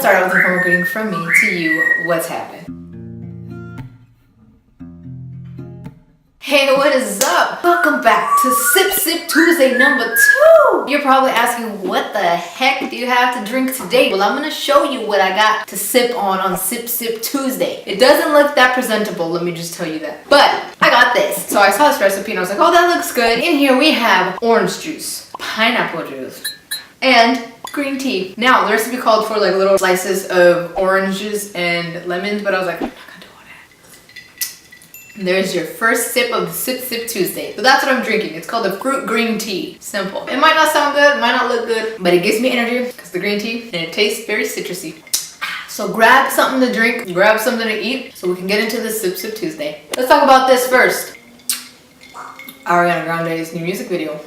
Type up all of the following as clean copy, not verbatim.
start out with a formal greeting from me to you. What's happening? Hey, what is up? Welcome back to Sip Sip Tuesday number 2. You're probably asking, what the heck do you have to drink today? Well, I'm gonna show you what I got to sip on Sip Sip Tuesday. It doesn't look that presentable, let me just tell you that. But I got this. So I saw this recipe and I was like, oh, that looks good. In here we have orange juice, pineapple juice, and green tea. Now, the recipe called for like little slices of oranges and lemons, but I was like, there's your first sip of the Sip Sip Tuesday. So that's what I'm drinking. It's called the fruit green tea. Simple. It might not sound good, it might not look good, but it gives me energy because the green tea, and it tastes very citrusy. So grab something to drink, grab something to eat, so we can get into the Sip Sip Tuesday. Let's talk about this first. Ariana Grande's new music video.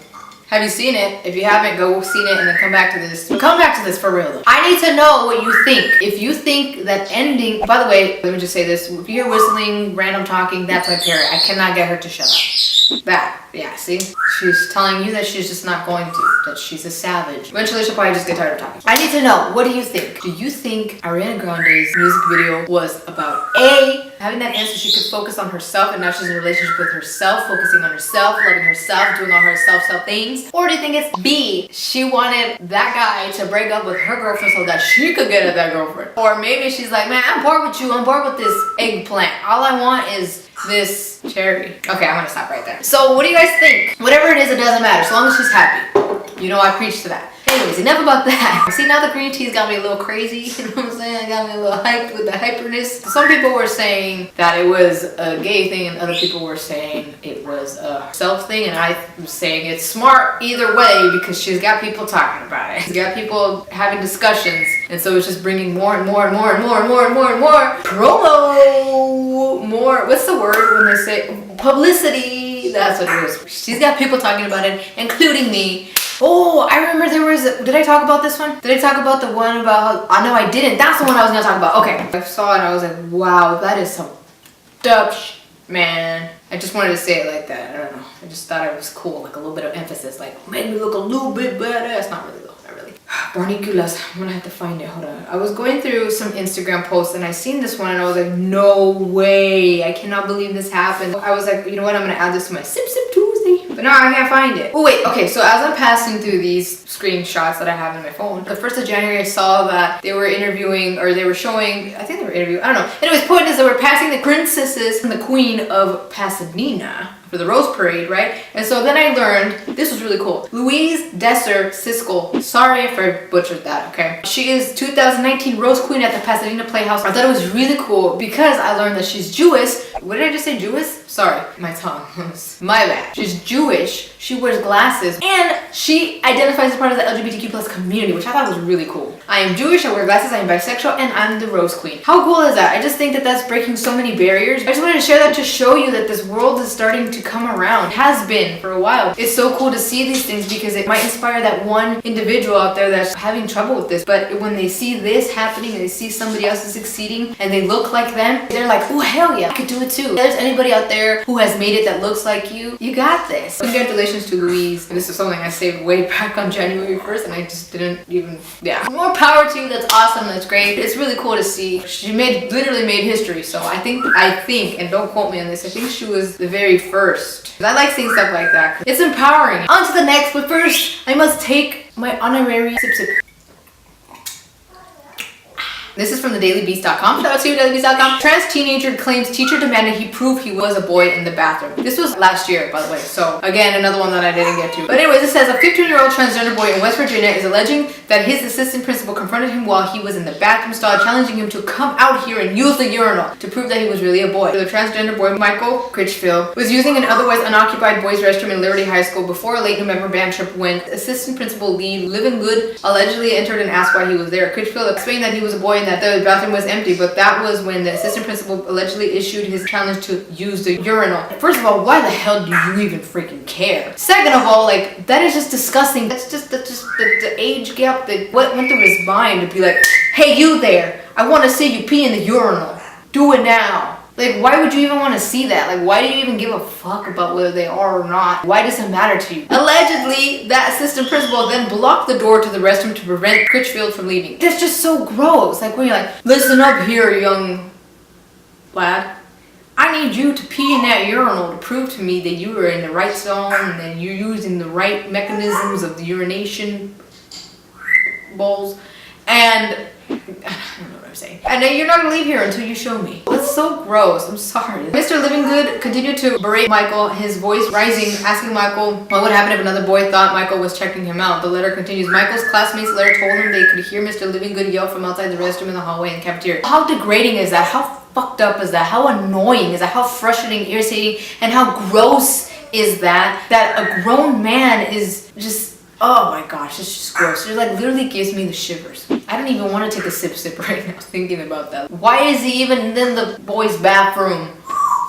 Have you seen it? If you haven't, go see it and then come back to this. Come back to this for real though. I need to know what you think. If you think that ending, by the way, let me just say this. If you hear whistling, random talking, that's my parrot. I cannot get her to shut up. That, yeah, see? She's telling you that she's just not going to, that she's a savage. Eventually she'll probably just get tired of talking. I need to know, what do you think? Do you think Ariana Grande's music video was about A, having that answer she could focus on herself and now she's in a relationship with herself, focusing on herself, loving herself, doing all her self things? Or do you think it's B, she wanted that guy to break up with her girlfriend so that she could get at that girlfriend? Or maybe she's like, man, I'm bored with you, I'm bored with this eggplant. All I want is this cherry. Okay, I'm gonna stop right there. So what do you guys think? Whatever it is, it doesn't matter, as long as she's happy. You know I preach to that. Anyways, enough about that. See, now the green tea's got me a little crazy, you know what I'm saying? It got me a little hyped with the hyperness. Some people were saying that it was a gay thing and other people were saying it was a self thing, and I was saying it's smart either way because she's got people talking about it. She's got people having discussions, and so it's just bringing more and more and more and more and more and more and more promo, more, what's the word when they say publicity? That's what it is. She's got people talking about it, including me. Oh, I remember there was, did I talk about this one? Did I talk about the one about, oh no I didn't, that's the one I was gonna talk about. Okay, I saw it and I was like, wow, that is some dope man. I just wanted to say it like that, I don't know. I just thought it was cool, like a little bit of emphasis, like made me look a little bit badass. Not really though, not really. Barniculas, I'm gonna have to find it, hold on. I was going through some Instagram posts and I seen this one and I was like, no way, I cannot believe this happened. I was like, you know what, I'm gonna add this to my Sip Sip Tuesday, but now I can't find it. Oh wait, okay, so as I'm passing through these screenshots that I have in my phone, the 1st of January I saw that they were interviewing, or they were showing, I think they were interviewing, I don't know. Anyways, point is that we're passing the princesses and the queen of Pasadena for the Rose Parade, right? And so then I learned, this was really cool. Louise Desser Siskel, sorry if I butchered that, okay? She is 2019 Rose Queen at the Pasadena Playhouse. I thought it was really cool because I learned that she's Jewish. What did I just say, Jewish? Sorry, my tongue, my bad. She's Jewish, she wears glasses, and she identifies as part of the LGBTQ plus community, which I thought was really cool. I am Jewish, I wear glasses, I am bisexual, and I'm the Rose Queen. How cool is that? I just think that that's breaking so many barriers. I just wanted to share that to show you that this world is starting to come around. It has been for a while. It's so cool to see these things because it might inspire that one individual out there that's having trouble with this, but when they see this happening and they see somebody else is succeeding and they look like them, they're like, oh hell yeah, I could do it too. If there's anybody out there who has made it that looks like you, you got this. Congratulations to Louise. This is something I saved way back on January 1st and I just didn't even, yeah. More power to you, that's awesome, that's great. It's really cool to see. She literally made history, so I think, and don't quote me on this, I think she was the very first. I like seeing stuff like that. It's empowering. On to the next, but first, I must take my honorary sip sip. This is from thedailybeast.com. Shout out to you, dailybeast.com. Trans teenager claims teacher demanded he prove he was a boy in the bathroom. This was last year, by the way. So again, another one that I didn't get to. But anyways, it says a 15-year-old transgender boy in West Virginia is alleging that his assistant principal confronted him while he was in the bathroom stall, challenging him to come out here and use the urinal to prove that he was really a boy. The transgender boy, Michael Critchfield, was using an otherwise unoccupied boys' restroom in Liberty High School before a late November band trip when assistant principal Lee Livingood allegedly entered and asked why he was there. Critchfield explained that he was a boy and that the bathroom was empty, but that was when the assistant principal allegedly issued his challenge to use the urinal. First of all, why the hell do you even freaking care? Second of all, like, that is just disgusting. That's just the age gap that what went through his mind to be like, hey, you there, I want to see you pee in the urinal. Do it now. Like, why would you even want to see that? Like, why do you even give a fuck about whether they are or not? Why does it matter to you? Allegedly, that assistant principal then blocked the door to the restroom to prevent Critchfield from leaving. That's just so gross. Like, when you're like, listen up here, young lad. I need you to pee in that urinal to prove to me that you are in the right zone and that you're using the right mechanisms of the urination bowls. And I don't know what I'm saying. And you're not gonna leave here until you show me. That's so gross. I'm sorry. Mr. Livingood continued to berate Michael, his voice rising, asking Michael what would happen if another boy thought Michael was checking him out. The letter continues. Michael's classmates later told him they could hear Mr. Livingood yell from outside the restroom in the hallway and cafeteria. How degrading is that? How fucked up is that? How annoying is that? How frustrating, irritating, and how gross is that? That a grown man is just, oh my gosh, it's just gross. It like literally gives me the shivers. I don't even want to take a sip right now thinking about that. Why is he even in the boys' bathroom?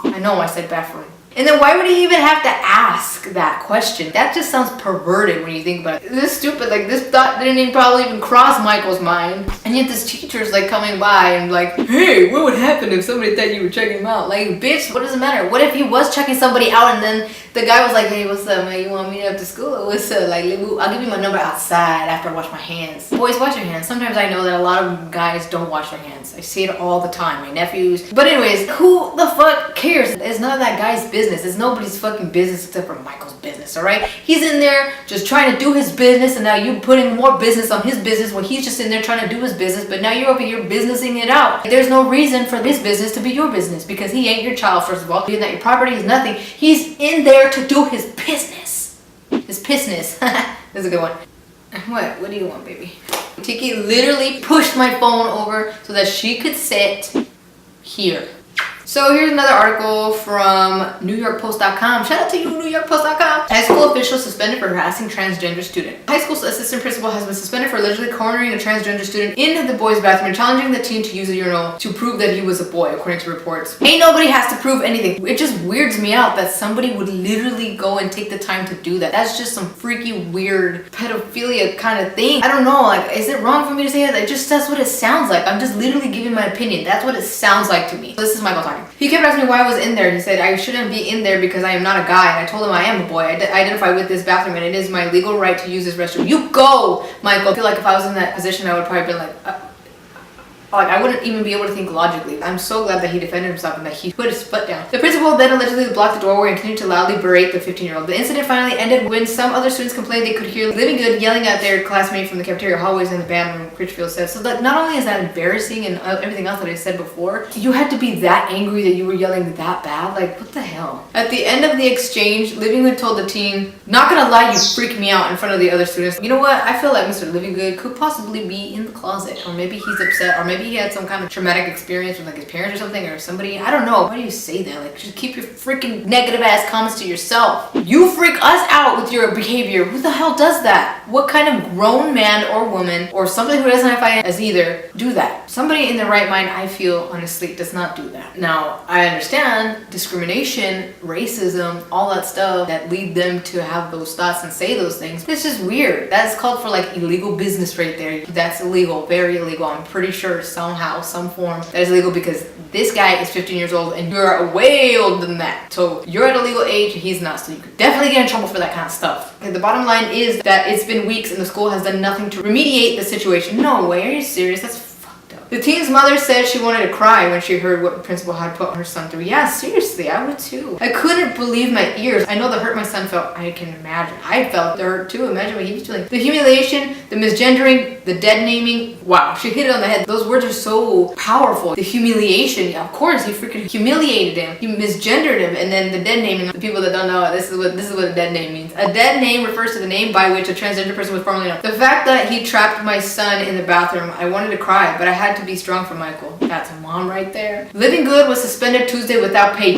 I know I said bathroom. And then why would he even have to ask that question? That just sounds perverted when you think about it. This is stupid. Like, this thought didn't even probably even cross Michael's mind. And yet this teacher's like coming by and like, hey, what would happen if somebody thought you were checking him out? Like, bitch, what does it matter? What if he was checking somebody out and then the guy was like, hey, what's up, man? You want me to up to school or what's up? Like, I'll give you my number outside after I wash my hands. Boys, wash your hands. Sometimes I know that a lot of guys don't wash their hands. I see it all the time. My nephews. But anyways, who the fuck cares? It's none of that guy's business. It's nobody's fucking business except for Michael's business, alright? He's in there just trying to do his business and now you're putting more business on his business when he's just in there trying to do his business, but now you're over here businessing it out. There's no reason for his business to be your business because he ain't your child, first of all. Being that your property is nothing. He's in there to do his business. His business. That's a good one. What do you want, baby? Tiki literally pushed my phone over so that she could sit here. So here's another article from NewYorkPost.com. Shout out to you, NewYorkPost.com. High school official suspended for harassing transgender student. High school assistant principal has been suspended for allegedly cornering a transgender student in the boys' bathroom and challenging the teen to use a urinal to prove that he was a boy, according to reports. Ain't nobody has to prove anything. It just weirds me out that somebody would literally go and take the time to do that. That's just some freaky, weird pedophilia kind of thing. I don't know, like, is it wrong for me to say that? It just, that's what it sounds like. I'm just literally giving my opinion. That's what it sounds like to me. So this is Michael talking. He kept asking me why I was in there. He said, I shouldn't be in there because I am not a guy. And I told him I am a boy. I identify with this bathroom and it is my legal right to use this restroom. You go, Michael. I feel like if I was in that position, I would probably be like I wouldn't even be able to think logically. I'm so glad that he defended himself and that he put his foot down. The principal then allegedly blocked the doorway and continued to loudly berate the 15-year-old. The incident finally ended when some other students complained they could hear Livingood yelling at their classmate from the cafeteria hallways in the band room, Critchfield says. So that not only is that embarrassing and everything else that I said before, you had to be that angry that you were yelling that bad? Like, what the hell? At the end of the exchange, Livingood told the teen, not gonna lie, you freak me out in front of the other students. You know what? I feel like Mr. Livingood could possibly be in the closet, or maybe he's upset, or maybe he had some kind of traumatic experience with like his parents or something or somebody. I don't know. Why do you say that? Like, just keep your freaking negative ass comments to yourself. You freak us out with your behavior. Who the hell does that? What kind of grown man or woman or somebody who doesn't identify as either do that? Somebody in their right mind, I feel, honestly, does not do that. Now, I understand discrimination, racism, all that stuff that lead them to have those thoughts and say those things. It's just weird. That's called for like illegal business right there. That's illegal, very illegal. I'm pretty sure somehow, some form that is illegal because this guy is 15 years old and you're way older than that. So you're at a legal age, he's not. So you could definitely get in trouble for that kind of stuff. Okay, the bottom line is that it's been weeks and the school has done nothing to remediate the situation. No way, are you serious? That's fucked up. The teen's mother said she wanted to cry when she heard what the principal had put her son through. Yeah, seriously, I would too. I couldn't believe my ears. I know the hurt my son felt. I can imagine. I felt the hurt too. Imagine what he was feeling. The humiliation, the misgendering, the dead naming. Wow, she hit it on the head. Those words are so powerful. The humiliation, of course, he freaking humiliated him. He misgendered him, and then the dead naming. The people that don't know, this is what a dead name means. A dead name refers to the name by which a transgender person was formerly known. The fact that he trapped my son in the bathroom, I wanted to cry, but I had to be strong for Michael. That's a mom right there. Livingood was suspended Tuesday without pay.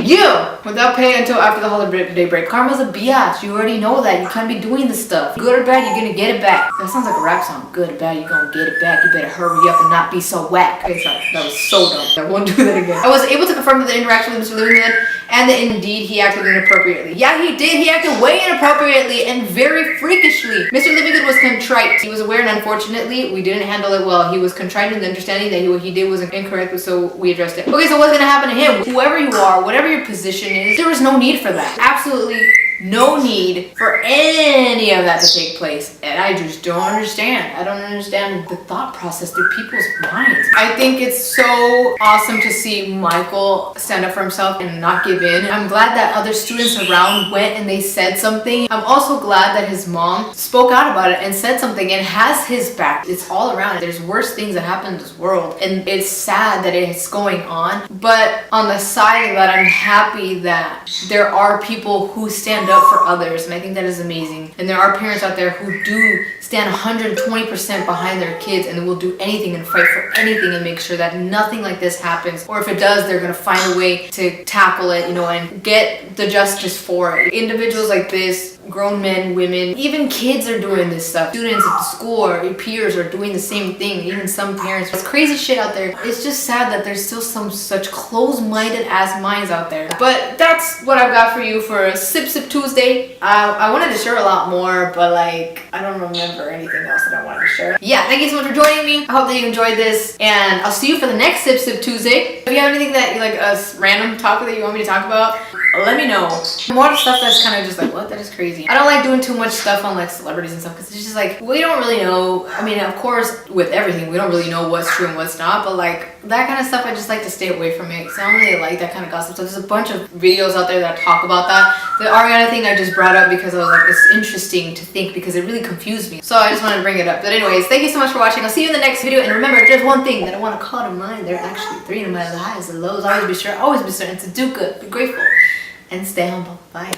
Without pay until after the holiday break. Karma's a biatch. You already know that. You can't be doing this stuff. Good or bad, you're gonna get it back. That sounds like a rap song. Good or bad, you're gonna get it back. You better hurry up and not be so whack. Okay, sorry. That was so dumb. I won't do that again. I was able to confirm that the interaction with Mr. Livingood and that indeed he acted inappropriately. Yeah, he did. He acted way inappropriately and very freakishly. Mr. Livingood was contrite. He was aware, and unfortunately, we didn't handle it well. He was contrite in the understanding that what he did was incorrect, so we addressed it. Okay, so what's gonna happen to him? Whoever you are, whatever your position is, there was no need for that. Absolutely no need for any of that to take place. And I just don't understand. I don't understand the thought process through people's minds. I think it's so awesome to see Michael stand up for himself and not give in. I'm glad that other students around went and they said something. I'm also glad that his mom spoke out about it and said something and has his back. It's all around. There's worse things that happen in this world, and it's sad that it's going on. But on the side of that, I'm happy that there are people who stand up for others, and I think that is amazing. And there are parents out there who do stand 120% behind their kids and will do anything and fight for anything and make sure that nothing like this happens, or if it does, they're gonna find a way to tackle it, you know, and get the justice for it. Individuals like this, grown men, women, even kids are doing this stuff. Students at the school or your peers are doing the same thing, even some parents. It's crazy shit out there. It's just sad that there's still some such closed-minded ass minds out there. But that's what I've got for you for Sip Sip Tuesday. I wanted to share a lot more, but like, I don't remember anything else that I wanted to share. Yeah, thank you so much for joining me. I hope that you enjoyed this, and I'll see you for the next Sip Sip Tuesday. If you have anything that, like a random topic that you want me to talk about, let me know. More stuff that's kind of just like, what? That is crazy. I don't like doing too much stuff on like celebrities and stuff, because it's just like, we don't really know. I mean, of course, with everything, we don't really know what's true and what's not, but like that kind of stuff, I just like to stay away from it, because I don't really like that kind of gossip. So there's a bunch of videos out there that talk about that. The Ariana thing I just brought up because I was like, it's interesting to think, because it really confused me. So I just wanted to bring it up. But anyways, thank you so much for watching. I'll see you in the next video. And remember, if there's one thing that I want to call to mind, there are actually 3 no matter the highs and lows. Always be certain to do good, be grateful, and stay humble. Bye.